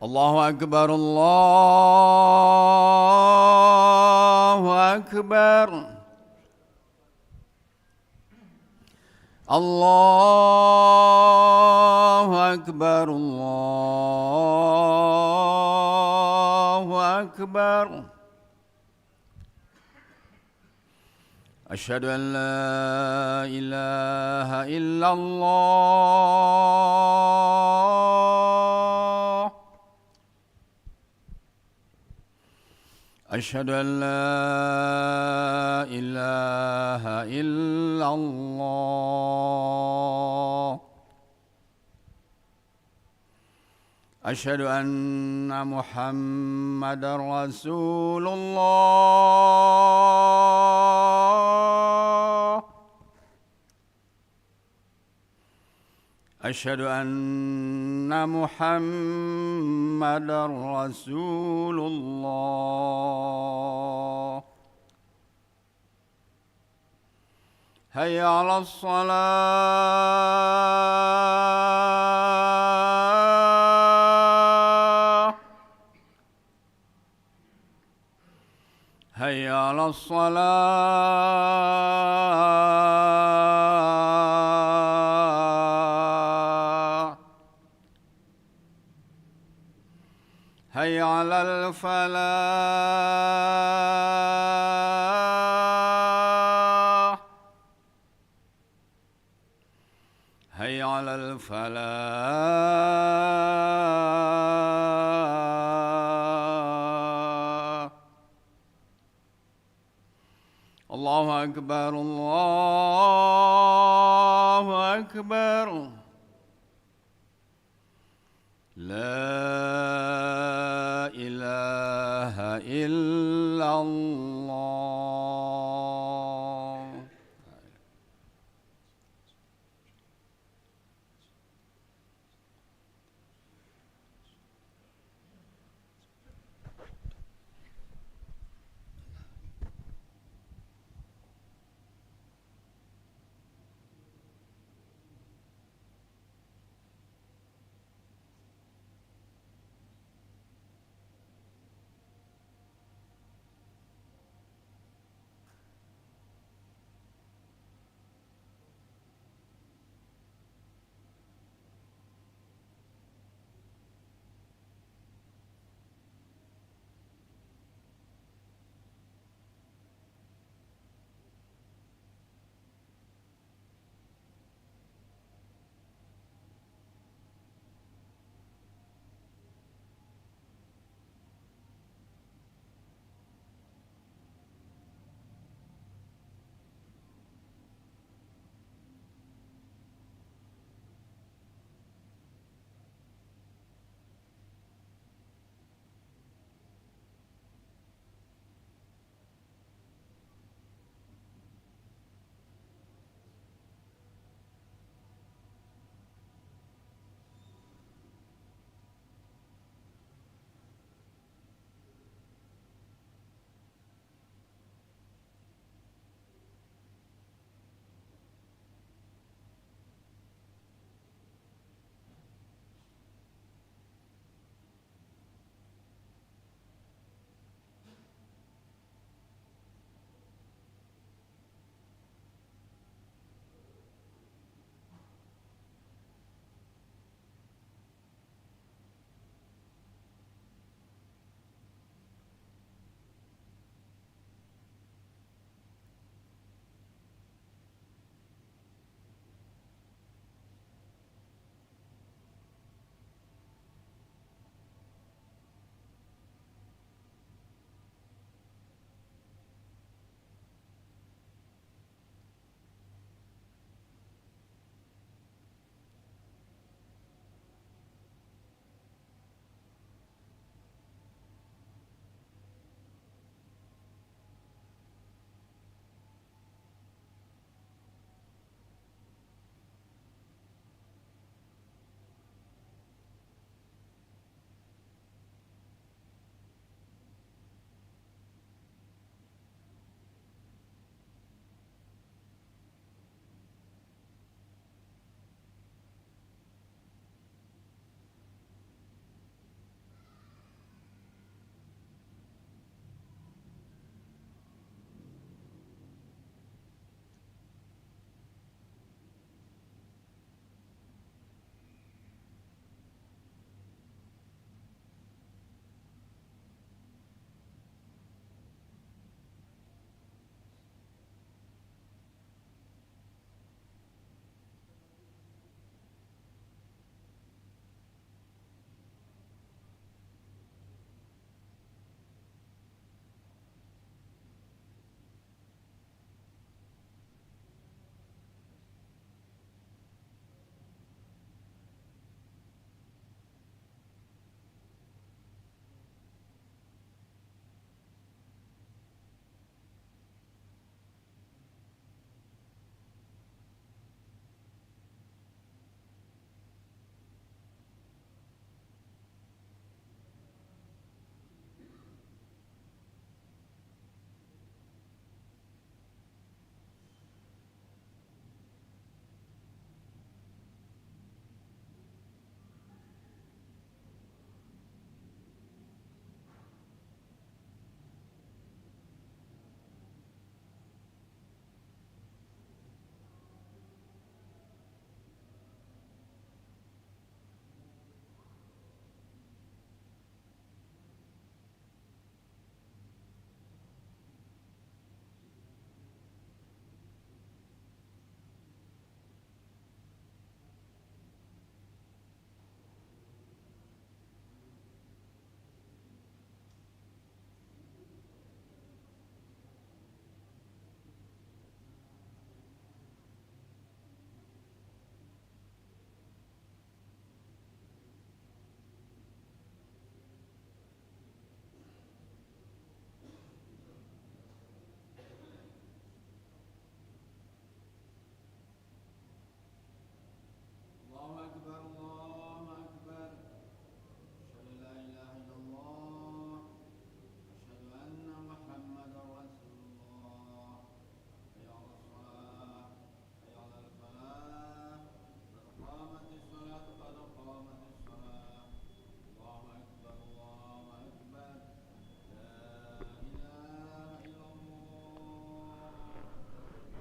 الله أكبر الله أكبر الله أكبر الله أكبر أشهد أن لا إله إلا الله أشهد أن لا إله إلا الله أشهد أن محمدًا رسول الله أشهد أن محمدًا رسول الله هيا على الصلاة هيا على الصلاة هيا على الفلاح هيا على الفلاح الله أكبر الله أكبر لا إله إلا الله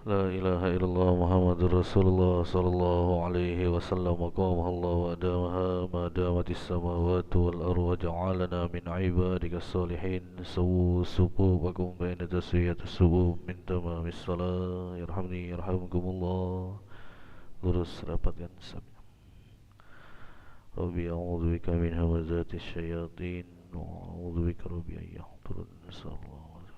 لا إله إلا الله محمد رسول الله صلى الله عليه وسلم قامها الله وأدامها ما دامت السماوات والأرض وجعلنا من عبادك الصالحين سووا صفوفكم بين تسوية الصفوف من تمام الصلاة يرحمني يرحمكم الله. Terus rapatkan sabda. Rabbi a'udzu bika min hamazati syayatin wa a'udzu bika rabbi an yahdurun. Sallallahu alaihi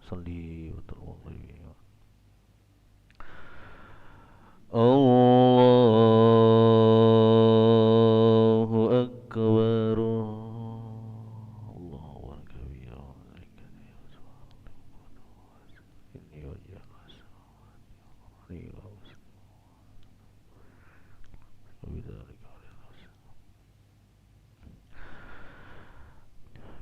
salli wa sallim. Allahu akbar. Allahu akbar. Inni wajjahtu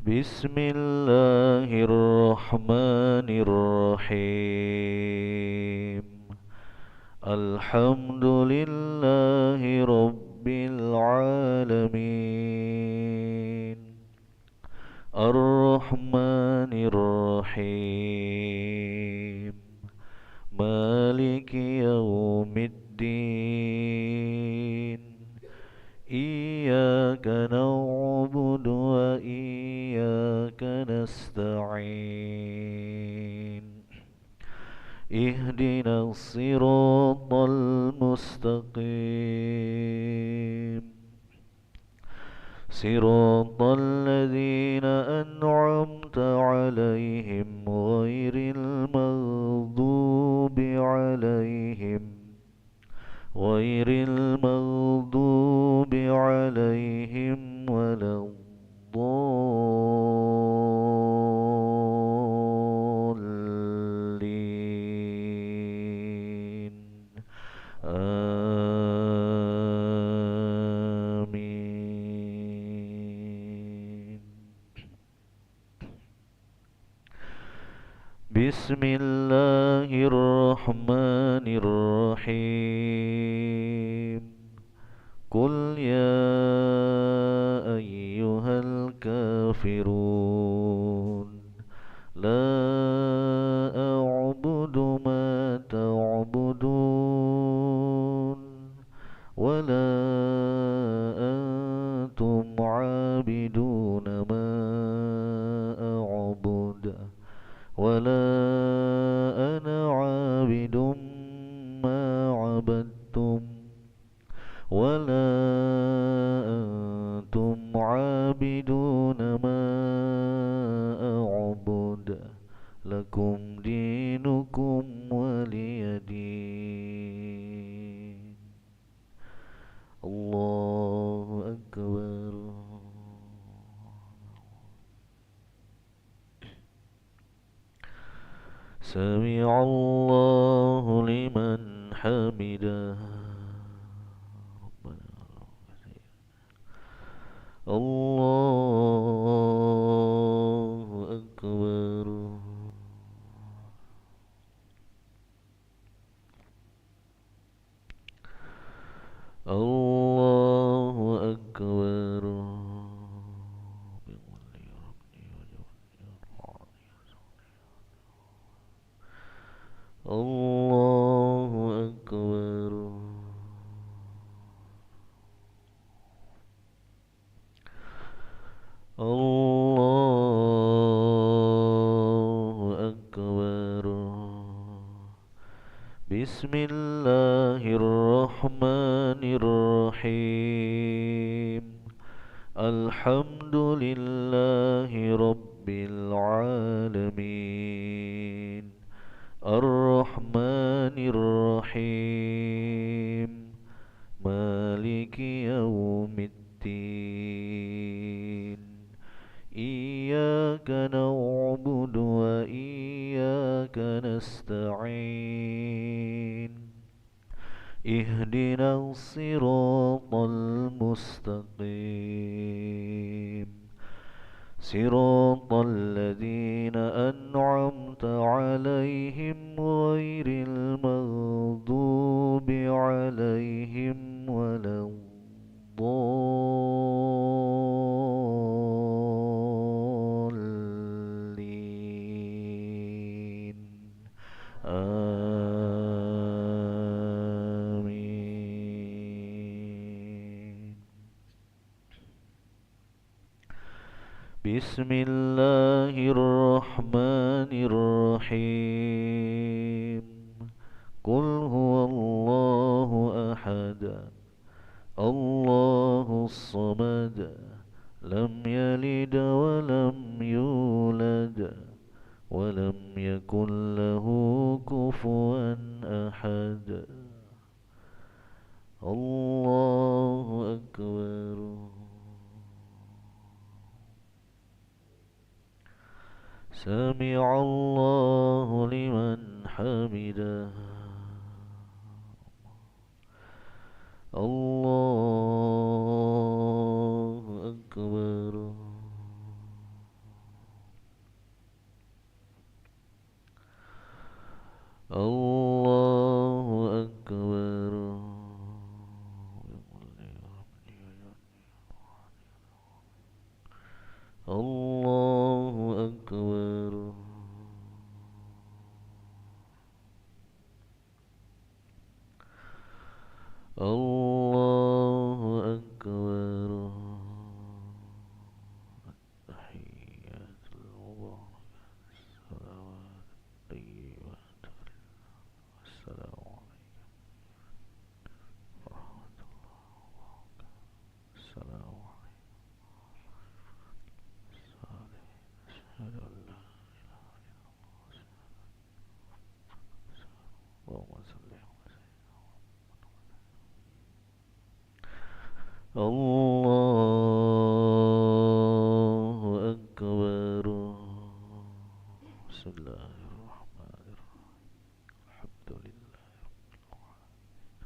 Bismillahirrahmanirrahim. Alhamdulillahi Rabbil Alamin. Ar-Rahmanir-Rahim. Maliki Yawmiddin. Iyyaka na'budu wa iyyaka nasta'in. Ihdinas siratal mustaqim. Siratal ladzina an'amta 'alaihim ghairil maghdubi 'alaihim waladdallin. Amin. Bismillahirrahmanirrahim. Qul ya ayyuhal kafirun la a'budu ma ta'budun wa la antum 'abiduna ma a'budu wala ana 'abidum ma 'abadtum wala antum 'abiduna ma a'bud lakum dinukum waliyadin. Allahu akbar. Sami'allahu liman hamidah. Allahu akbar. Allahu akbar. Allahu akbar. Allahu akbar. Bismillahirrahmanirrahim. Alhamdulillahi Rabbil Alamin. Ar-Rahmanir-Rahim. Maliki Yawmiddin. Iyyaka na'budu wa iyyaka nasta'in. Ihdinas siratal mustaqim. Siratal ladzina an'amta 'alaihim ghairil maghdubi 'alaihim waladdallin. آمين. بسم الله الرحمن الرحيم. قل هو الله أحد الله الصمد لم يلد ولم يولد ولم يكن له كفوا أحد. الله أكبر. سمع الله لمن حمده. الله أكبر. الله أكبر. الله أكبر. الله أكبر. التحيات المباركات الصلوات الطيبات السلام عليكم ورحمة الله وبركاته. السلام عليكم الصالحين. أشهد أن لا إله إلا الله. اللهم صل على الله أكبر. بسم الله الرحمن الرحيم. الحمد لله رب العالمين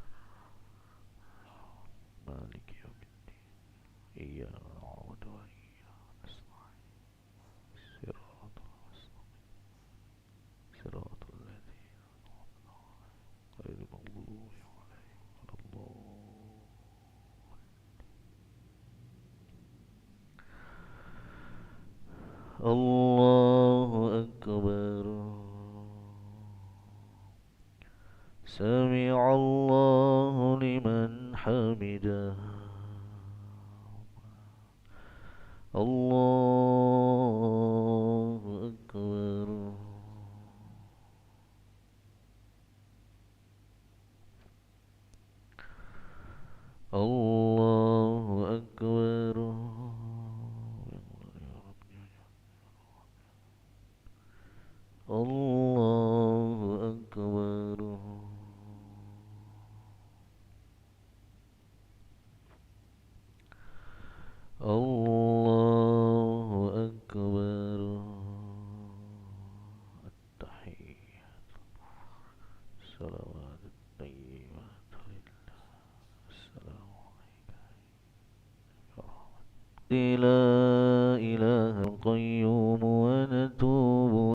مالك يوم الدين. إياك نعبد وإياك نستعين. صراط المستقيم صراط الذين أنعمت عليهم غير المغضوب عليهم ولا الضالين. الله أكبر. سمع الله لمن حمده. الله أكبر. الله أكبر. الله أكبر. الله أكبر. التحيات الصلوات الطيبات لله. السلام عليك يا رحمة الله.